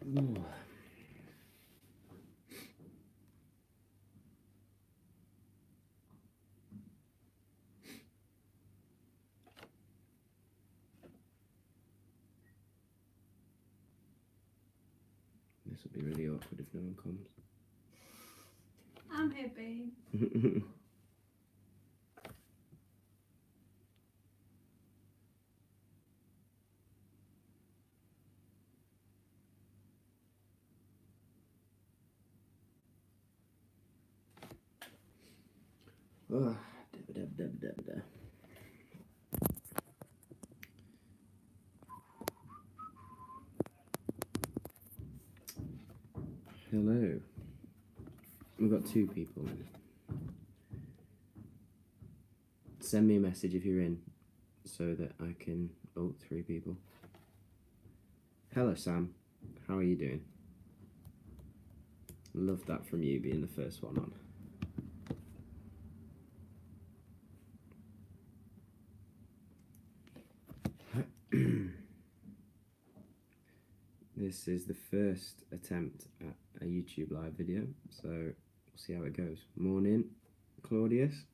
Ooh. This will be really awkward if no one comes. I'm here, babe. Oh, hello. We've got 2 people in. Send me a message if you're in so that I can... Oh, 3 people. Hello, Sam. How are you doing? Love that from you being the first one on. This is the first attempt at a YouTube live video, so we'll see how it goes. Morning, Claudius.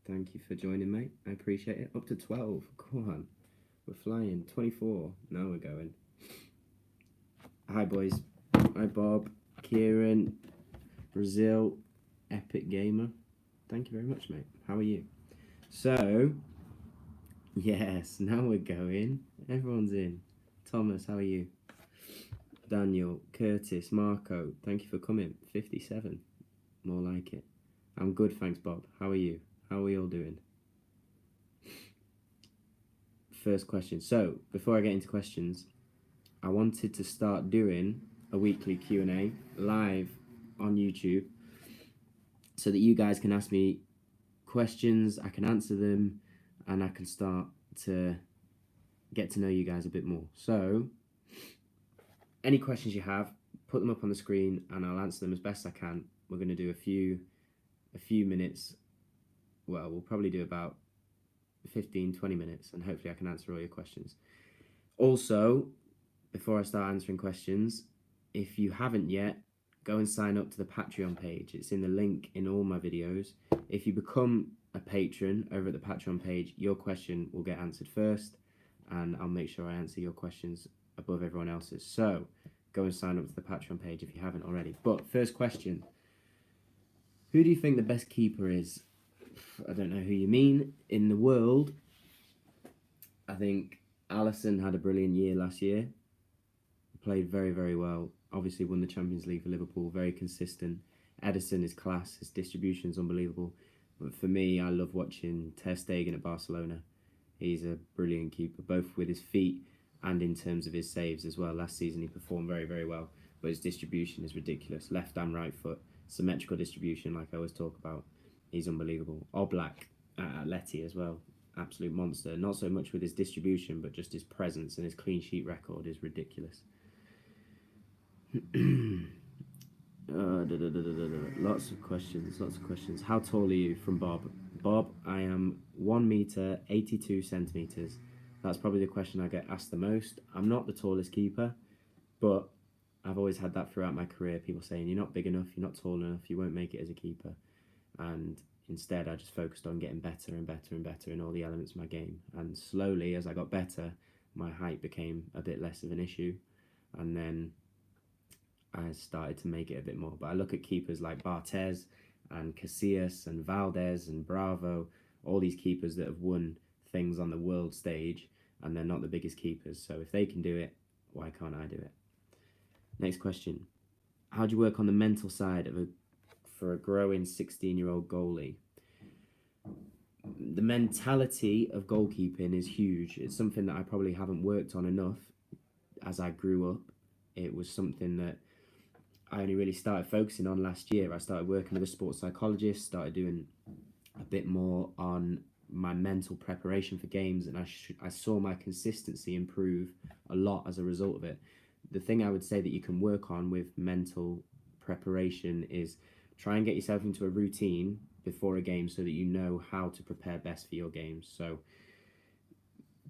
Thank you for joining, mate. I appreciate it. Up to 12. Come on. We're flying. 24. Now we're going. Hi, boys. Hi, Bob, Kieran, Brazil, Epic Gamer. Thank you very much, mate. How are you? So, yes, now we're going. Everyone's in. Thomas, how are you? Daniel, Curtis, Marco, thank you for coming. 57. More like it. I'm good, thanks, Bob. How are you? How are we all doing? First question. So, before I get into questions, I wanted to start doing a weekly Q&A live on YouTube so that you guys can ask me questions, I can answer them, and I can start to get to know you guys a bit more. So, any questions you have, put them up on the screen and I'll answer them as best I can. We're going to do a few minutes. Well, we'll probably do about 15-20 minutes and hopefully I can answer all your questions. Also, before I start answering questions, if you haven't yet, go and sign up to the Patreon page. It's in the link in all my videos. If you become a patron over at the Patreon page, your question will get answered first and I'll make sure I answer your questions above everyone else's. So go and sign up to the Patreon page if you haven't already. But first question, who do you think the best keeper is? I don't know who you mean. In the world, I think Alisson had a brilliant year last year. Played very, very well. Obviously won the Champions League for Liverpool, very consistent. Ederson is class, his distribution is unbelievable. But for me, I love watching Ter Stegen at Barcelona. He's a brilliant keeper, both with his feet and in terms of his saves as well. Last season he performed very, very well, but his distribution is ridiculous. Left and right foot, symmetrical distribution like I always talk about. He's unbelievable. Oblak at Atleti as well, absolute monster. Not so much with his distribution, but just his presence and his clean sheet record is ridiculous. Lots of questions. How tall are you? From Bob. Bob, I am 1 meter 82 centimeters. That's probably the question I get asked the most. I'm not the tallest keeper, but I've always had that throughout my career. People saying, you're not big enough, you're not tall enough, you won't make it as a keeper. And instead, I just focused on getting better and better and better in all the elements of my game. And slowly, as I got better, my height became a bit less of an issue. And then I started to make it a bit more. But I look at keepers like Barthez and Casillas and Valdez and Bravo, all these keepers that have won things on the world stage, and they're not the biggest keepers. So if they can do it, why can't I do it? Next question. How do you work on the mental side for a growing 16-year-old goalie? The mentality of goalkeeping is huge. It's something that I probably haven't worked on enough as I grew up. It was something that I only really started focusing on last year. I started working with a sports psychologist, started doing a bit more on my mental preparation for games, and I saw my consistency improve a lot as a result of it. The thing I would say that you can work on with mental preparation is try and get yourself into a routine before a game so that you know how to prepare best for your games. So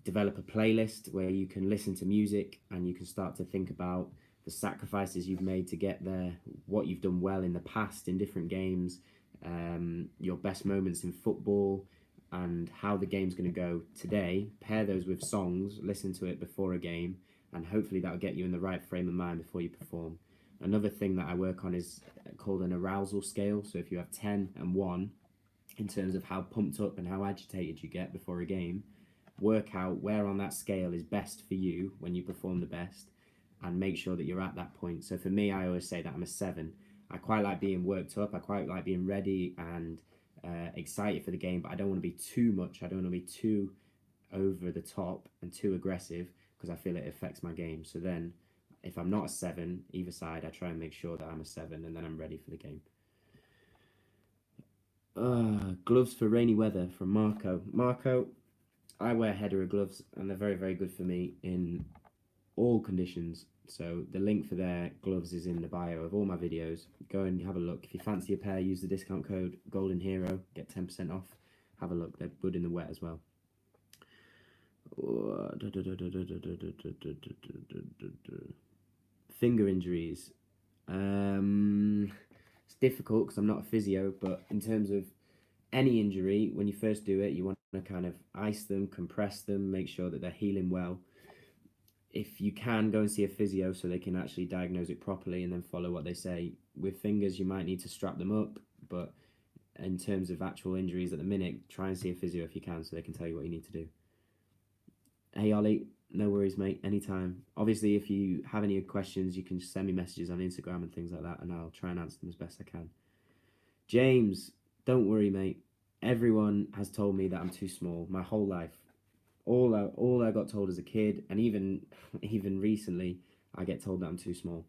develop a playlist where you can listen to music and you can start to think about the sacrifices you've made to get there, what you've done well in the past in different games, your best moments in football, and how the game's going to go today. Pair those with songs, listen to it before a game, and hopefully that'll get you in the right frame of mind before you perform. Another thing that I work on is called an arousal scale. So if you have 10 and 1 in terms of how pumped up and how agitated you get before a game, work out where on that scale is best for you when you perform the best, and make sure that you're at that point. So for me, I always say that I'm a 7. I quite like being worked up. I quite like being ready and excited for the game, but I don't want to be too much. I don't want to be too over the top and too aggressive, because I feel it affects my game. So then if I'm not a 7 either side, I try and make sure that I'm a 7, and then I'm ready for the game. Gloves for rainy weather from Marco. Marco, I wear header gloves, and they're very, very good for me in all conditions. So the link for their gloves is in the bio of all my videos. Go and have a look. If you fancy a pair, use the discount code Golden Hero, get 10% off. Have a look. They're good in the wet as well. Finger injuries. It's difficult because I'm not a physio, but in terms of any injury, when you first do it, you want to kind of ice them, compress them, make sure that they're healing well. If you can, go and see a physio so they can actually diagnose it properly and then follow what they say. With fingers, you might need to strap them up, but in terms of actual injuries at the minute, try and see a physio if you can so they can tell you what you need to do. Hey Ollie, no worries mate, anytime. Obviously, if you have any questions, you can send me messages on Instagram and things like that, and I'll try and answer them as best I can. James, don't worry mate. Everyone has told me that I'm too small my whole life. All I got told as a kid, and even recently, I get told that I'm too small.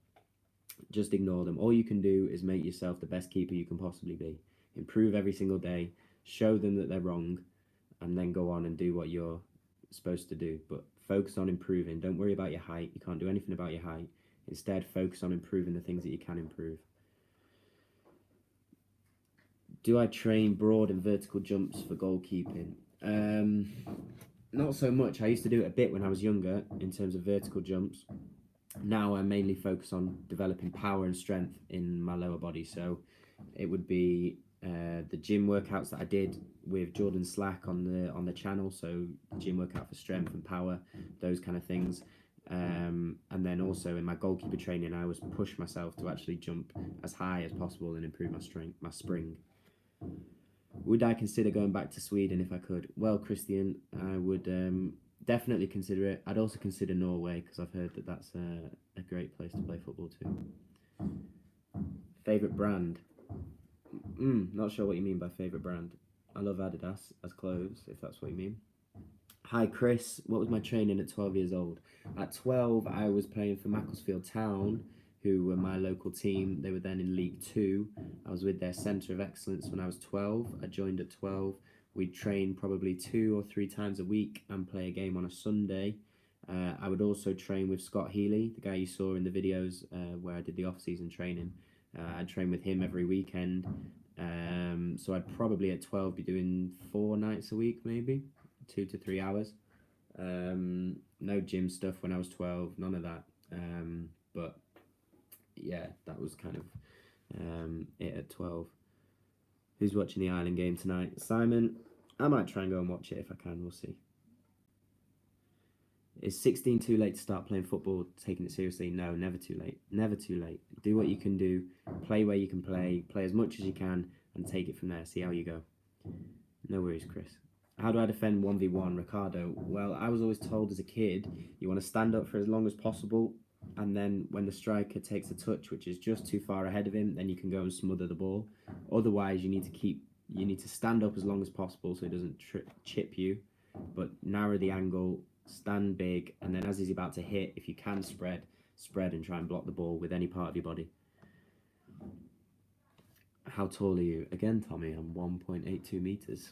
Just ignore them. All you can do is make yourself the best keeper you can possibly be. Improve every single day. Show them that they're wrong, and then go on and do what you're supposed to do. But focus on improving. Don't worry about your height. You can't do anything about your height. Instead, focus on improving the things that you can improve. Do I train broad and vertical jumps for goalkeeping? Not so much. I used to do it a bit when I was younger in terms of vertical jumps. Now I mainly focus on developing power and strength in my lower body. So it would be the gym workouts that I did with Jordan Slack on the channel. So gym workout for strength and power, those kind of things. And then also in my goalkeeper training, I always push myself to actually jump as high as possible and improve my strength, my spring. Would I consider going back to Sweden if I could? Well, Christian, I would definitely consider it. I'd also consider Norway, because I've heard that that's a great place to play football too. Favourite brand? Not sure what you mean by favourite brand. I love Adidas as clothes, if that's what you mean. Hi Chris, what was my training at 12 years old? At 12, I was playing for Macclesfield Town, who were my local team. They were then in League 2. I was with their Centre of Excellence when I was 12. I joined at 12. We'd train probably 2 or 3 times a week and play a game on a Sunday. I would also train with Scott Healy, the guy you saw in the videos where I did the off-season training. I'd train with him every weekend. So I'd probably at 12 be doing 4 nights a week, maybe 2 to 3 hours. No gym stuff when I was 12, none of that. But yeah, that was kind of it at 12. Who's watching the Ireland game tonight? Simon. I might try and go and watch it if I can, we'll see. Is 16 too late to start playing football, taking it seriously? No, never too late. Never too late. Do what you can do, play where you can play as much as you can, and take it from there. See how you go. No worries, Chris. How do I defend 1v1, Ricardo? Well, I was always told as a kid, you want to stand up for as long as possible, and then when the striker takes a touch which is just too far ahead of him, then you can go and smother the ball. Otherwise, you need to stand up as long as possible so he doesn't chip you, but narrow the angle, stand big, and then as he's about to hit, if you can spread and try and block the ball with any part of your body. How tall are you? Again, Tommy, I'm 1.82 meters.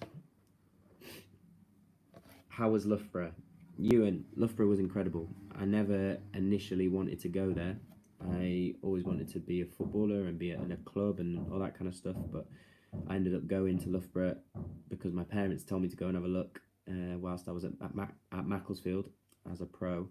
How was Loughborough? Ewan, Loughborough was incredible. I never initially wanted to go there. I always wanted to be a footballer and be in a club and all that kind of stuff, but I ended up going to Loughborough because my parents told me to go and have a look whilst I was at Macclesfield as a pro.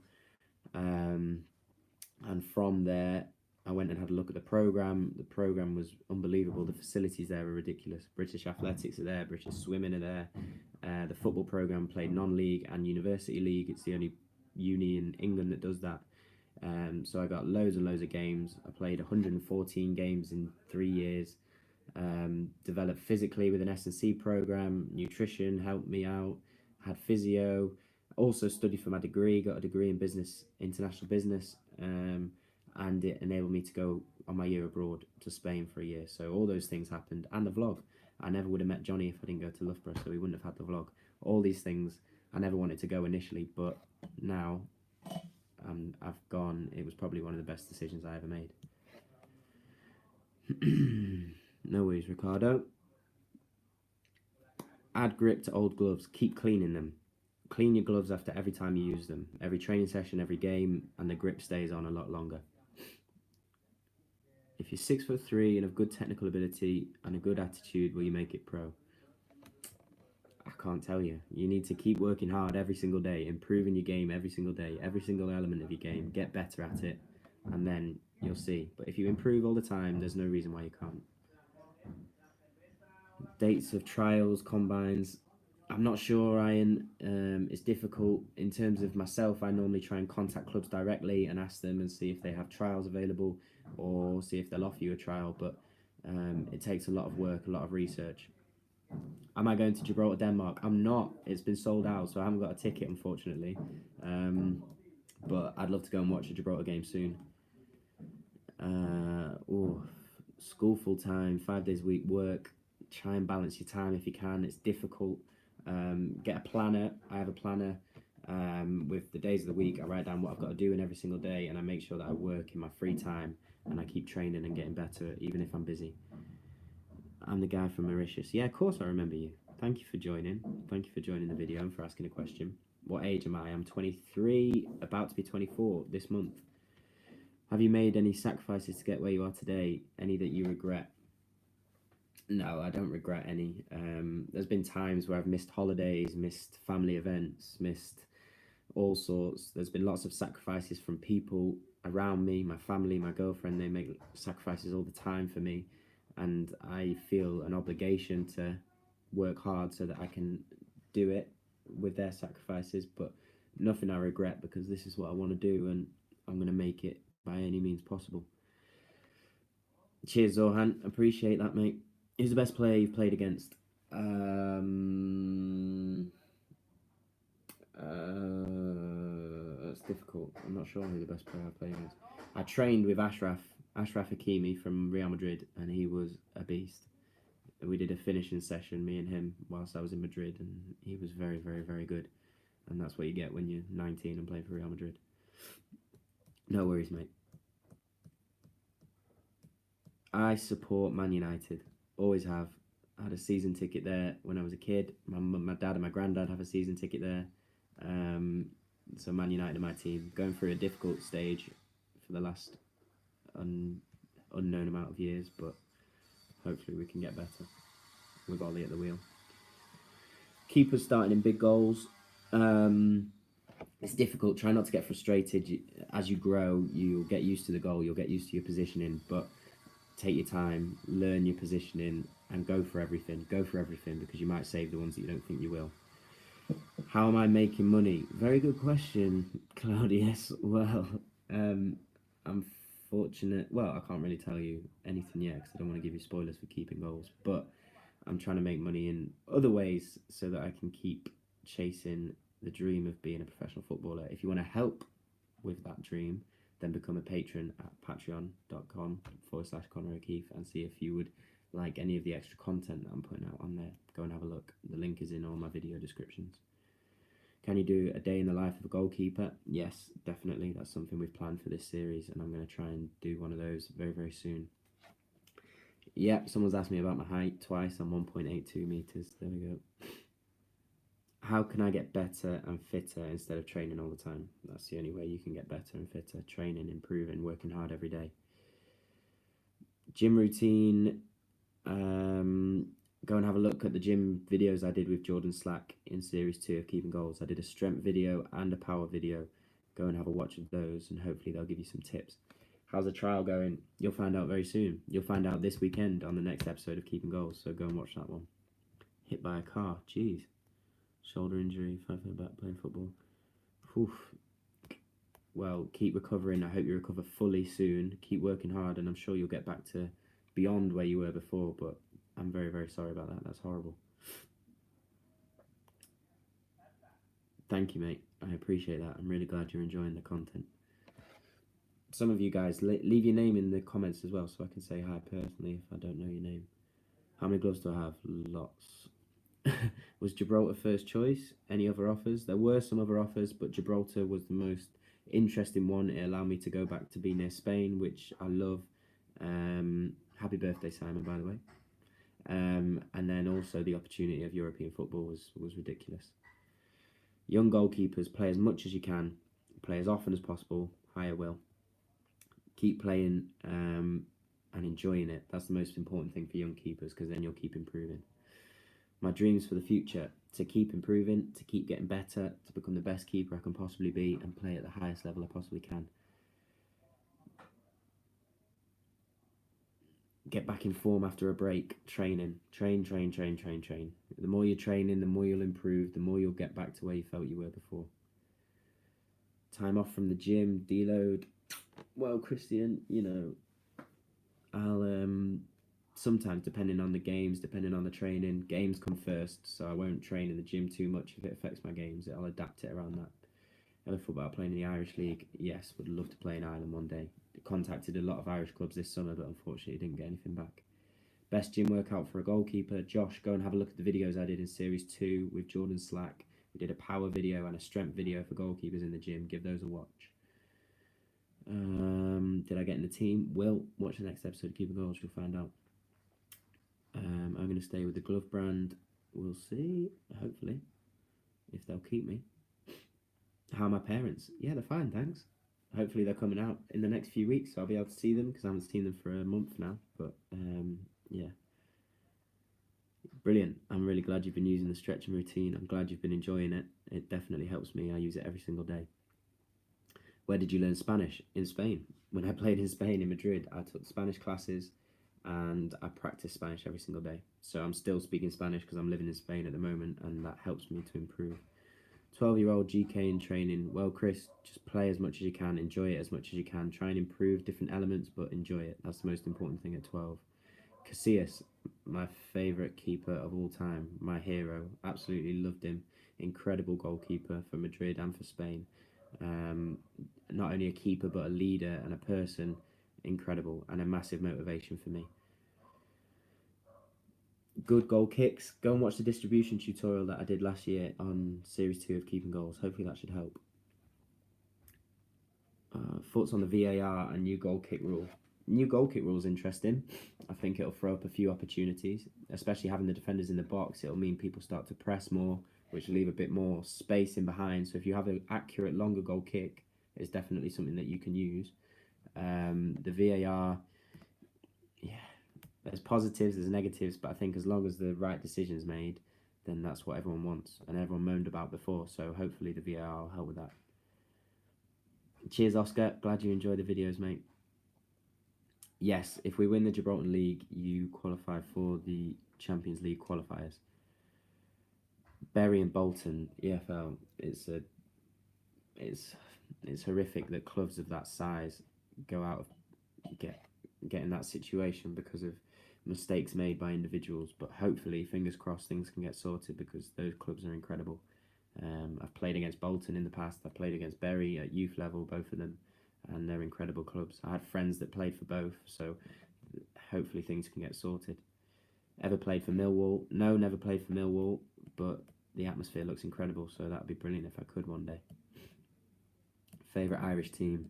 And from there, I went and had a look at the program. The program was unbelievable. The facilities there were ridiculous. British athletics are there. British swimming are there. The football program played non-league and university league. It's the only uni in England that does that. So I got loads and loads of games. I played 114 games in 3 years. Developed physically with an S&C program. Nutrition helped me out. Had physio. Also studied for my degree. Got a degree in business, international business. And it enabled me to go on my year abroad to Spain for a year. So all those things happened. And the vlog. I never would have met Johnny if I didn't go to Loughborough, so we wouldn't have had the vlog. All these things, I never wanted to go initially, but now I've gone. It was probably one of the best decisions I ever made. No worries, Ricardo. Add grip to old gloves. Keep cleaning them. Clean your gloves after every time you use them. Every training session, every game, and the grip stays on a lot longer. If you're 6'3" and have good technical ability and a good attitude, will you make it pro? I can't tell you. You need to keep working hard every single day, improving your game every single day, every single element of your game, get better at it, and then you'll see. But if you improve all the time, there's no reason why you can't. Dates of trials, combines. I'm not sure, Ryan. It's difficult. In terms of myself, I normally try and contact clubs directly and ask them and see if they have trials available or see if they'll offer you a trial. But it takes a lot of work, a lot of research. Am I going to Gibraltar, Denmark? I'm not. It's been sold out, so I haven't got a ticket, unfortunately. But I'd love to go and watch a Gibraltar game soon. School full time, 5 days a week, work. Try and balance your time if you can. It's difficult. Get a planner. I have a planner with the days of the week. I write down what I've got to do in every single day, and I make sure that I work in my free time and I keep training and getting better, even if I'm busy. I'm the guy from Mauritius. Yeah, of course I remember you. Thank you for joining. Thank you for joining the video and for asking a question. What age am I? I'm 23, about to be 24 this month. Have you made any sacrifices to get where you are today? Any that you regret? No, I don't regret any. There's been times where I've missed holidays, missed family events, missed all sorts. There's been lots of sacrifices from people around me, my family, my girlfriend. They make sacrifices all the time for me. And I feel an obligation to work hard so that I can do it with their sacrifices, but nothing I regret because this is what I want to do and I'm going to make it by any means possible. Cheers, Zohan. Appreciate that, mate. Who's the best player you've played against? That's difficult. I'm not sure who the best player I've played against. I trained with Ashraf Hakimi from Real Madrid, and he was a beast. We did a finishing session, me and him, whilst I was in Madrid, and he was very, very, very good. And that's what you get when you're 19 and playing for Real Madrid. No worries, mate. I support Man United. Always have. I had a season ticket there when I was a kid. My dad and my granddad have a season ticket there. So Man United are my team. Going through a difficult stage for the last unknown amount of years, but hopefully we can get better with Ollie at the wheel. Keepers starting in big goals. It's difficult. Try not to get frustrated. As you grow, you'll get used to the goal. You'll get used to your positioning, but take your time, learn your positioning, and go for everything. Go for everything because you might save the ones that you don't think you will. How am I making money? Very good question, Claudius. Well, I'm fortunate. Well, I can't really tell you anything yet because I don't want to give you spoilers for keeping goals, but I'm trying to make money in other ways so that I can keep chasing the dream of being a professional footballer. If you want to help with that dream, then become a patron at patreon.com/Conor O'Keefe and see if you would like any of the extra content that I'm putting out on there. Go and have a look. The link is in all my video descriptions. Can you do a day in the life of a goalkeeper? Yes, definitely. That's something we've planned for this series, and I'm going to try and do one of those very, very soon. Yep, someone's asked me about my height twice. I'm 1.82 meters. There we go. How can I get better and fitter instead of training all the time? That's the only way you can get better and fitter. Training, improving, working hard every day. Gym routine. Go and have a look at the gym videos I did with Jordan Slack in Series 2 of Keeping Goals. I did a strength video and a power video. go and have a watch of those, and hopefully they'll give you some tips. How's the trial going? You'll find out very soon. You'll find out this weekend on the next episode of Keeping Goals, so go and watch that one. Hit by a car, jeez. Shoulder injury, 5 foot back, playing football. Oof. Well, keep recovering. I hope you recover fully soon. Keep working hard, and I'm sure you'll get back to beyond where you were before, but I'm very, very sorry about that. That's horrible. Thank you, mate. I appreciate that. I'm really glad you're enjoying the content. Some of you guys, leave your name in the comments as well so I can say hi personally if I don't know your name. How many gloves do I have? Lots. Was Gibraltar first choice? Any other offers? There were some other offers, but Gibraltar was the most interesting one. It allowed me to go back to be near Spain, which I love. Happy birthday, Simon, by the way. And then also the opportunity of European football was ridiculous. Young goalkeepers, play as much as you can, play as often as possible, higher will. Keep playing and enjoying it. That's the most important thing for young keepers, because then you'll keep improving. My dreams for the future: to keep improving, to keep getting better, to become the best keeper I can possibly be, and play at the highest level I possibly can. Get back in form after a break. Training. Train. The more you're training, the more you'll improve, the more you'll get back to where you felt you were before. Time off from the gym, deload. Well, Christian, you know, I'll sometimes, depending on the games, depending on the training, games come first, so I won't train in the gym too much if it affects my games. I'll adapt it around that. Ever thought about playing in the Irish League? Yes, would love to play in Ireland one day. Contacted a lot of Irish clubs this summer, but unfortunately didn't get anything back. Best gym workout for a goalkeeper? Josh, go and have a look at the videos I did in Series 2 with Jordan Slack. We did a power video and a strength video for goalkeepers in the gym. Give those a watch. Did I get in the team? Will, watch the next episode of Keeping Goals, you'll find out. I'm going to stay with the glove brand. We'll see, hopefully, if they'll keep me. How are my parents? Yeah, they're fine, thanks. Hopefully they're coming out in the next few weeks, so I'll be able to see them, because I haven't seen them for a month now. But, yeah. Brilliant. I'm really glad you've been using the stretching routine. I'm glad you've been enjoying it. It definitely helps me. I use it every single day. Where did you learn Spanish? In Spain. When I played in Spain, in Madrid, I took Spanish classes and I practice Spanish every single day. So I'm still speaking Spanish because I'm living in Spain at the moment, and that helps me to improve. 12-year-old GK in training. Well, Chris, just play as much as you can, enjoy it as much as you can. Try and improve different elements, but enjoy it. That's the most important thing at 12. Casillas, my favourite keeper of all time, my hero. Absolutely loved him. Incredible goalkeeper for Madrid and for Spain. Not only a keeper, but a leader and a person. Incredible, and a massive motivation for me. Good goal kicks. Go and watch the distribution tutorial that I did last year on Series 2 of Keeping Goals. Hopefully that should help. Thoughts on the VAR and new goal kick rule? New goal kick rule is interesting. I think it'll throw up a few opportunities, especially having the defenders in the box. It'll mean people start to press more, which will leave a bit more space in behind. So if you have an accurate, longer goal kick, it's definitely something that you can use. The VAR, yeah, there's positives, there's negatives, but I think as long as the right decision is made, then that's what everyone wants, and everyone moaned about before, so hopefully the VAR will help with that. Cheers, Oscar. Glad you enjoy the videos, mate. Yes, if we win the Gibraltar League, you qualify for the Champions League qualifiers. Bury and Bolton, EFL, it's horrific that clubs of that size go out of get in that situation because of mistakes made by individuals, but hopefully, fingers crossed, things can get sorted, because those clubs are incredible. I've played against Bolton in the past. I've played against Bury at youth level, both of them, and they're incredible clubs. I had friends that played for both, so hopefully things can get sorted. Ever played for Millwall? No, never played for Millwall, but the atmosphere looks incredible, so that would be brilliant if I could one day. Favourite Irish team?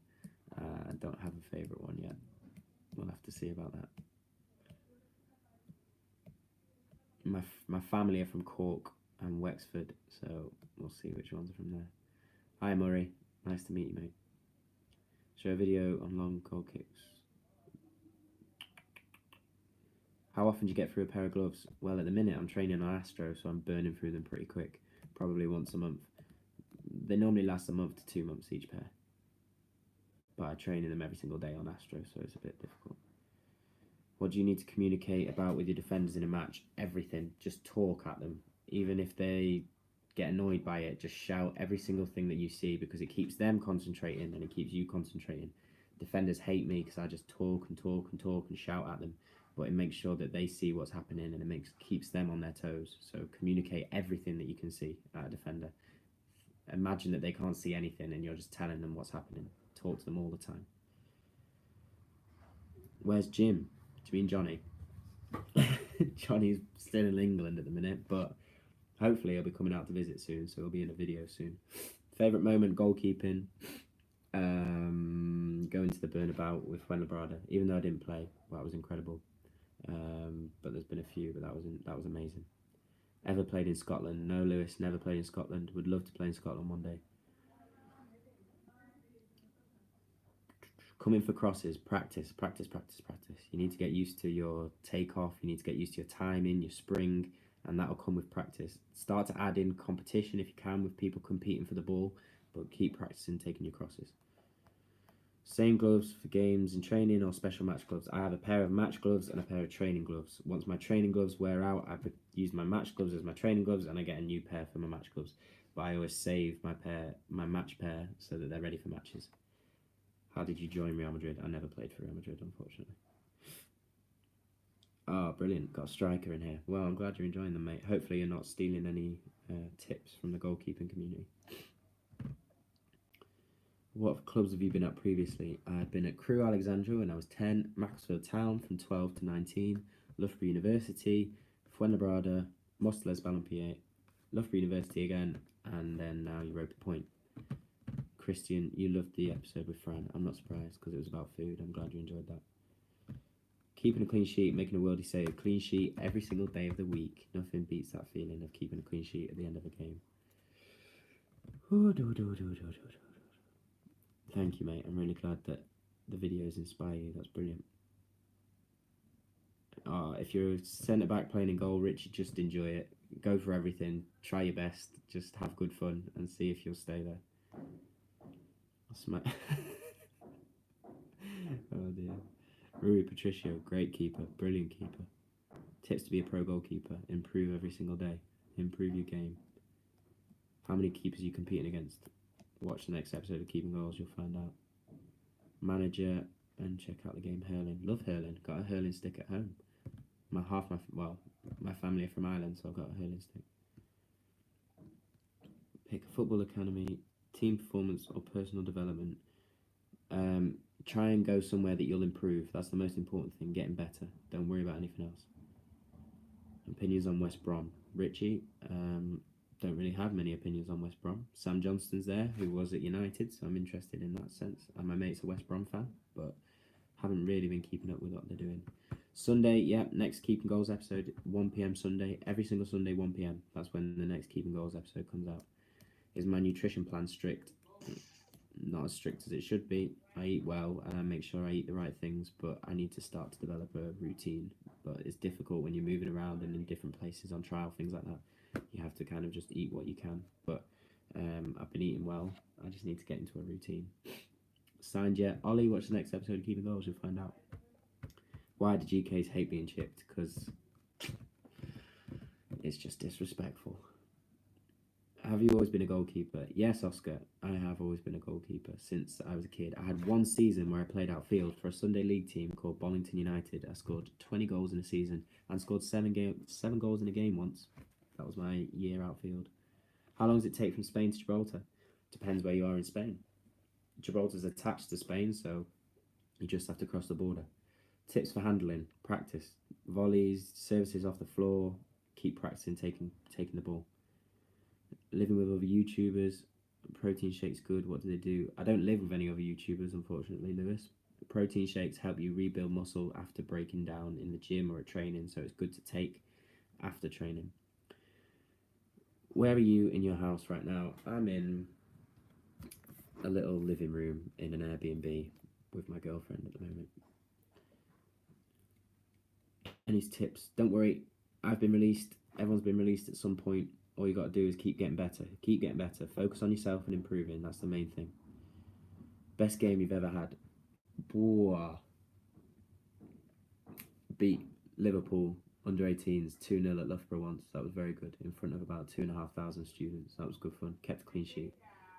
I don't have a favourite one yet. We'll have to see about that. My family are from Cork and Wexford, so we'll see which ones are from there. Hi Murray, nice to meet you, mate. Show a video on long goal kicks. How often do you get through a pair of gloves? Well, at the minute I'm training on Astro, so I'm burning through them pretty quick. Probably once a month. They normally last a month to 2 months each pair. but I train in them every single day on Astro, so it's a bit difficult. What do you need to communicate about with your defenders in a match? Everything. Just talk at them. Even if they get annoyed by it, just shout every single thing that you see, because it keeps them concentrating and it keeps you concentrating. Defenders hate me because I just talk and talk and talk and shout at them, but it makes sure that they see what's happening, and it keeps them on their toes. So communicate everything that you can see at a defender. Imagine that they can't see anything and you're just telling them what's happening. Talk to them all the time. Where's Jim? Do you mean Johnny? Johnny's still in England at the minute, but hopefully he'll be coming out to visit soon, so he'll be in a video soon. Favourite moment, goalkeeping. Going to the Burnabout with Fuenlabrada, even though I didn't play. Well, that was incredible. But there's been a few, but that was amazing. Ever played in Scotland? No, Lewis, never played in Scotland. Would love to play in Scotland one day. Come in for crosses, practice. You need to get used to your takeoff, you need to get used to your timing, your spring, and that'll come with practice. Start to add in competition if you can, with people competing for the ball, but keep practicing taking your crosses. Same gloves for games and training or special match gloves? I have a pair of match gloves and a pair of training gloves. Once my training gloves wear out, I use my match gloves as my training gloves, and I get a new pair for my match gloves. But I always save my match pair, so that they're ready for matches. How did you join Real Madrid? I never played for Real Madrid, unfortunately. Oh, brilliant. Got a striker in here. Well, I'm glad you're enjoying them, mate. Hopefully you're not stealing any tips from the goalkeeping community. What clubs have you been at previously? I've been at Crewe Alexandra when I was 10, Macclesfield Town from 12 to 19, Loughborough University, Fuenlabrada, Mosteles Balompié, Loughborough University again, and then now Europa Point. Christian, you loved the episode with Fran. I'm not surprised, because it was about food. I'm glad you enjoyed that. Keeping a clean sheet, making a worldie save. Clean sheet every single day of the week. Nothing beats that feeling of keeping a clean sheet at the end of a game. Thank you, mate. I'm really glad that the videos inspire you. That's brilliant. If you're a centre-back playing in goal, Richie, just enjoy it. Go for everything. Try your best. Just have good fun and see if you'll stay there. Oh dear. Rui Patricio, great keeper, brilliant keeper. Tips to be a pro goalkeeper: improve every single day. Improve your game. How many keepers are you competing against? Watch the next episode of Keeping Goals, you'll find out. Manager and check out the game hurling. Love hurling. Got a hurling stick at home. My family are from Ireland, so I've got a hurling stick. Pick a football academy, team performance or personal development. Try and go somewhere that you'll improve. That's the most important thing, getting better. Don't worry about anything else. Opinions on West Brom. Richie, don't really have many opinions on West Brom. Sam Johnston's there, who was at United, so I'm interested in that sense. And my mate's a West Brom fan, but haven't really been keeping up with what they're doing. Sunday, next Keeping Goals episode, 1 PM Sunday. Every single Sunday, 1 PM. That's when the next Keeping Goals episode comes out. Is my nutrition plan strict? Not as strict as it should be. I eat well and I make sure I eat the right things, but I need to start to develop a routine. But it's difficult when you're moving around and in different places on trial, things like that. You have to kind of just eat what you can. But I've been eating well. I just need to get into a routine. Signed yet? Ollie, watch the next episode of Keeping Goals, you'll find out. Why do GKs hate being chipped? Because it's just disrespectful. Have you always been a goalkeeper? Yes, Oscar, I have always been a goalkeeper since I was a kid. I had one season where I played outfield for a Sunday league team called Bollington United. I scored 20 goals in a season and scored 7 goals in a game once. That was my year outfield. How long does it take from Spain to Gibraltar? Depends where you are in Spain. Gibraltar's attached to Spain, so you just have to cross the border. Tips for handling: practice, volleys, services off the floor, keep practicing taking the ball. Living with other YouTubers, protein shakes good, what do they do? I don't live with any other YouTubers, unfortunately, Lewis. Protein shakes help you rebuild muscle after breaking down in the gym or at training, so it's good to take after training. Where are you in your house right now? I'm in a little living room in an Airbnb with my girlfriend at the moment. Any tips? Don't worry, I've been released, everyone's been released at some point. All you got to do is keep getting better. Keep getting better. Focus on yourself and improving. That's the main thing. Best game you've ever had? Boah. Beat Liverpool under 18s 2-0 at Loughborough once. That was very good, in front of about 2,500 students. That was good fun. Kept a clean sheet.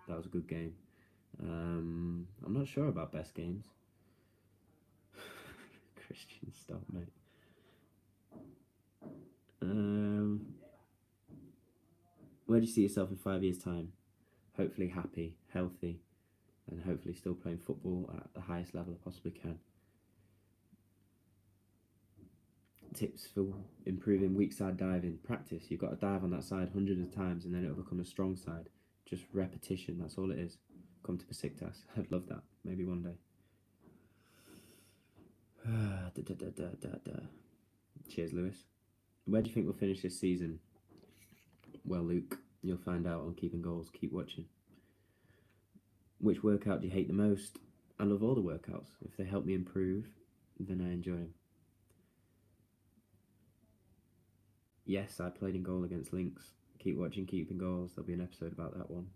That was a good game. I'm not sure about best games. Christian, stop, mate. Where do you see yourself in 5 years' time? Hopefully happy, healthy, and hopefully still playing football at the highest level I possibly can. Tips for improving weak side diving. Practice. You've got to dive on that side hundreds of times and then it'll become a strong side. Just repetition, that's all it is. Come to Besiktas. I'd love that. Maybe one day. Cheers, Lewis. Where do you think we'll finish this season? Well, Luke, you'll find out on Keeping Goals. Keep watching. Which workout do you hate the most? I love all the workouts. If they help me improve, then I enjoy them. Yes, I played in goal against Lynx. Keep watching Keeping Goals. There'll be an episode about that one.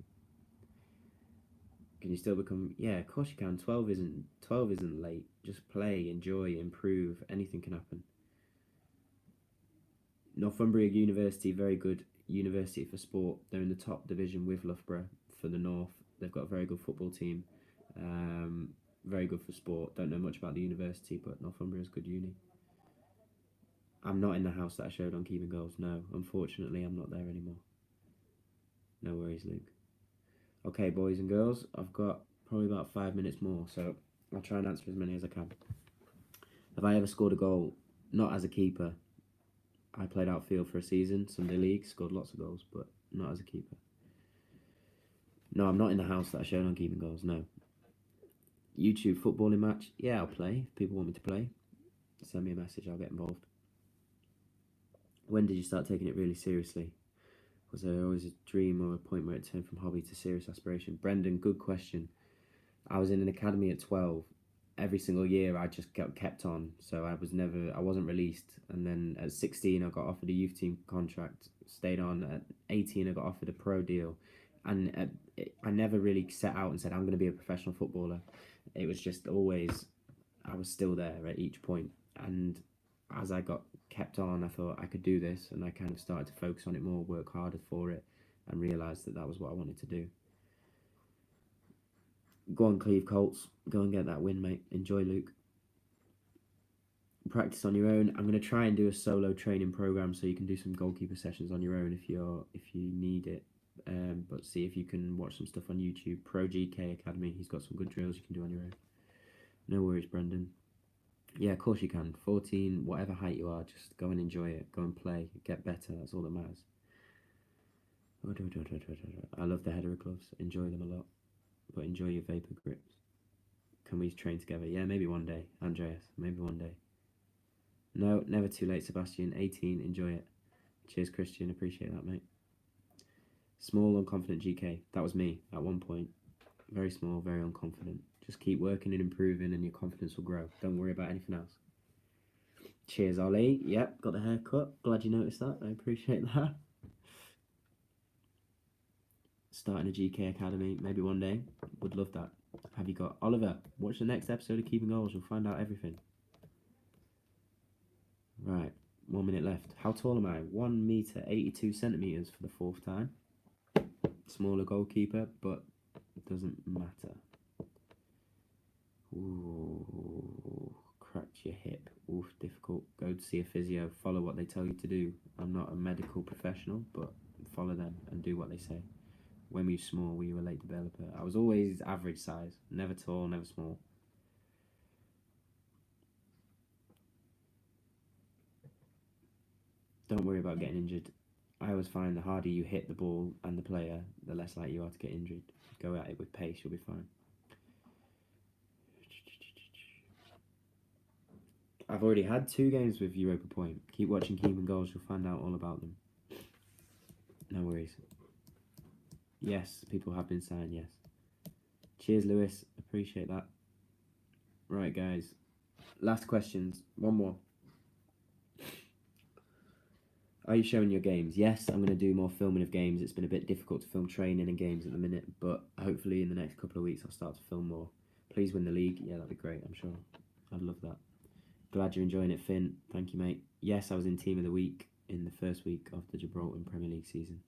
Can you still become? Yeah, of course you can. 12 isn't late. Just play, enjoy, improve. Anything can happen. Northumbria University, very good university for sport. They're in the top division with Loughborough for the North. They've got a very good football team. Very good for sport. Don't know much about the university, but Northumbria's good uni. I'm not in the house that I showed on Keeping Goals. No, unfortunately, I'm not there anymore. No worries, Luke. Okay, boys and girls, I've got probably about 5 minutes more, so I'll try and answer as many as I can. Have I ever scored a goal? Not as a keeper. I played outfield for a season, Sunday League, scored lots of goals, but not as a keeper. No, I'm not in the house that I showed on Keeping Goals, no. YouTube footballing match? Yeah, I'll play. If people want me to play, send me a message, I'll get involved. When did you start taking it really seriously? Was there always a dream or a point where it turned from hobby to serious aspiration? Brendan, good question. I was in an academy at 12. Every single year I just got kept on, so I wasn't released. And then at 16 I got offered a youth team contract, stayed on. At 18 I got offered a pro deal, and I never really set out and said I'm going to be a professional footballer. It was just always, I was still there at each point. And as I got kept on, I thought I could do this, and I kind of started to focus on it more, work harder for it, and realised that was what I wanted to do. Go on, Cleve Colts. Go and get that win, mate. Enjoy, Luke. Practice on your own. I'm going to try and do a solo training program so you can do some goalkeeper sessions on your own if you need it. But see if you can watch some stuff on YouTube. Pro GK Academy. He's got some good drills you can do on your own. No worries, Brendan. Yeah, of course you can. 14, whatever height you are, just go and enjoy it. Go and play. Get better. That's all that matters. I love the header gloves. Enjoy them a lot. But enjoy your vapor grips. Can we train together? Yeah, maybe one day, Andreas. Maybe one day. No, never too late, Sebastian. 18, enjoy it. Cheers, Christian. Appreciate that, mate. Small, unconfident GK. That was me at one point. Very small, very unconfident. Just keep working and improving and your confidence will grow. Don't worry about anything else. Cheers, Ollie. Yep, got the haircut. Glad you noticed that. I appreciate that. Starting a GK Academy, maybe one day. Would love that. Have you got Oliver? Watch the next episode of Keeping Goals. You'll find out everything. Right, 1 minute left. How tall am I? 1 meter 82 centimeters for the 4th time. Smaller goalkeeper, but it doesn't matter. Ooh, cracked your hip. Oof, difficult. Go to see a physio. Follow what they tell you to do. I'm not a medical professional, but follow them and do what they say. When were you small? Were you a late developer? I was always average size. Never tall, never small. Don't worry about getting injured. I always find the harder you hit the ball and the player, the less likely you are to get injured. Go at it with pace, you'll be fine. I've already had 2 games with Europa Point. Keep watching Keeping Goals, you'll find out all about them. No worries. Yes, people have been saying yes. Cheers, Lewis. Appreciate that. Right, guys. Last questions. One more. Are you showing your games? Yes, I'm going to do more filming of games. It's been a bit difficult to film training and games at the minute, but hopefully in the next couple of weeks I'll start to film more. Please win the league. Yeah, that'd be great. I'm sure. I'd love that. Glad you're enjoying it, Finn. Thank you, mate. Yes, I was in Team of the Week in the first week of the Gibraltar Premier League season.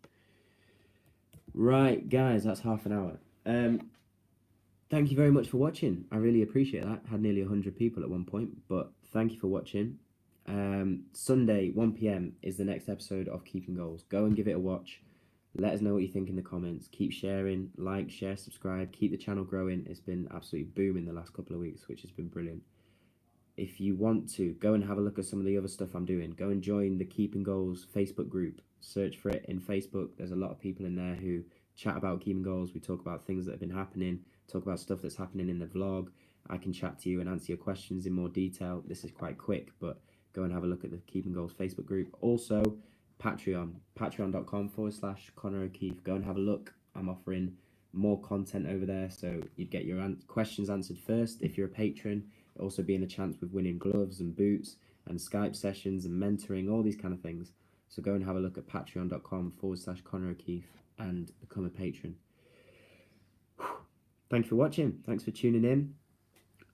Right, guys, that's half an hour. Thank you very much for watching. I really appreciate that. Had nearly 100 people at one point, but thank you for watching. Sunday, 1 p.m. is the next episode of Keeping Goals. Go and give it a watch. Let us know what you think in the comments. Keep sharing, like, share, subscribe. Keep the channel growing. It's been absolutely booming the last couple of weeks, which has been brilliant. If you want to, go and have a look at some of the other stuff I'm doing. Go and join the Keeping Goals Facebook group. Search for it in Facebook. There's a lot of people in there who chat about Keeping Goals. We talk about things that have been happening, talk about stuff that's happening in the vlog. I can chat to you and answer your questions in more detail. This is quite quick, but go and have a look at the Keeping Goals Facebook group. Also, Patreon, patreon.com/Connor O'Keefe. Go and have a look. I'm offering more content over there, so you'd get your questions answered first if you're a patron. Also being a chance with winning gloves and boots and Skype sessions and mentoring, all these kind of things. So go and have a look at patreon.com/Connor O'Keefe and become a patron. Thank you for watching. Thanks for tuning in.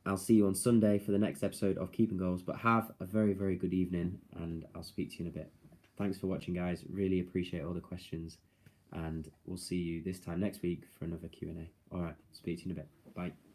I'll see you on Sunday for the next episode of Keeping Goals, but have a very, very good evening, and I'll speak to you in a bit. Thanks for watching, guys. Really appreciate all the questions, and we'll see you this time next week for another Q&A. All right, speak to you in a bit. Bye.